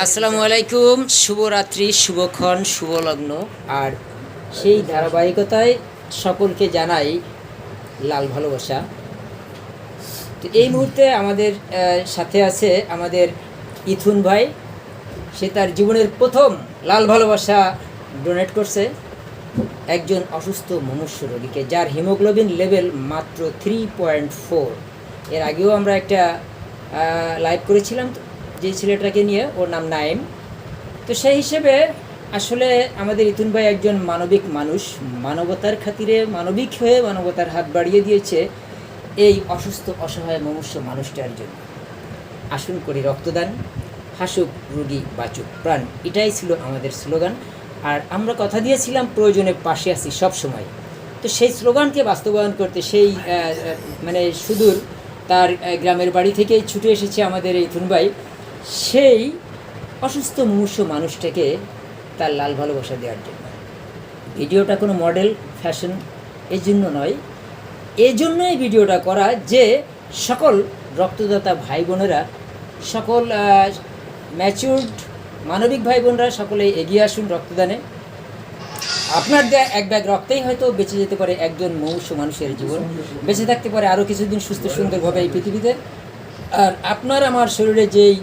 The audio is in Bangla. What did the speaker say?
আসসালামু আলাইকুম, শুভরাত্রি, শুভক্ষণ, শুভ লগ্ন। আর সেই ধারাবাহিকতায় সকলকে জানাই লাল ভালোবাসা। তো এই মুহূর্তে আমাদের সাথে আছে আমাদের ইথুন ভাই। সে তার জীবনের প্রথম লাল ভালোবাসা ডোনেট করছে একজন অসুস্থ মনুষ্য রোগীকে, যার হিমোগ্লোবিন লেভেল মাত্র 3.4। এর আগেও আমরা একটা লাইভ করেছিলাম যে ছেলেটাকে নিয়ে, ওর নাম নাইম। তো সেই হিসেবে আসলে আমাদের ইথুন ভাই একজন মানবিক মানুষ, মানবতার খাতিরে মানবিক হয়ে মানবতার হাত বাড়িয়ে দিয়েছে এই অসুস্থ অসহায় মনুষ্য মানুষটার জন্য। আসুন করি রক্তদান, হাসুক রোগী বাঁচুক প্রাণ, এটাই ছিল আমাদের স্লোগান। আর আমরা কথা দিয়েছিলাম প্রয়োজনে পাশে আছি সব সময়। তো সেই স্লোগানকে বাস্তবায়ন করতে সেই সুদূর তার গ্রামের বাড়ি থেকেই ছুটে এসেছে আমাদের এই ইথুন ভাই, সেই অসুস্থ মনুষ্য মানুষটাকে তার লাল ভালোবাসা দেওয়ার জন্য। ভিডিওটা কোনো মডেল ফ্যাশন এই জন্য নয়, এই জন্যই ভিডিওটা করা যে সকল রক্তদাতা ভাই বোনেরা, সকল ম্যাচিউরড মানবিক ভাই বোনরা সকলে এগিয়ে আসুন রক্তদানে। আপনার দেয়া এক ব্যাগ রক্তেই হয়তো বেঁচে যেতে পারে একজন মনুষ্য মানুষের জীবন, বেঁচে থাকতে পারে আরও কিছুদিন সুস্থ সুন্দরভাবে এই পৃথিবীতে। আর আপনার আমার শরীরে যেই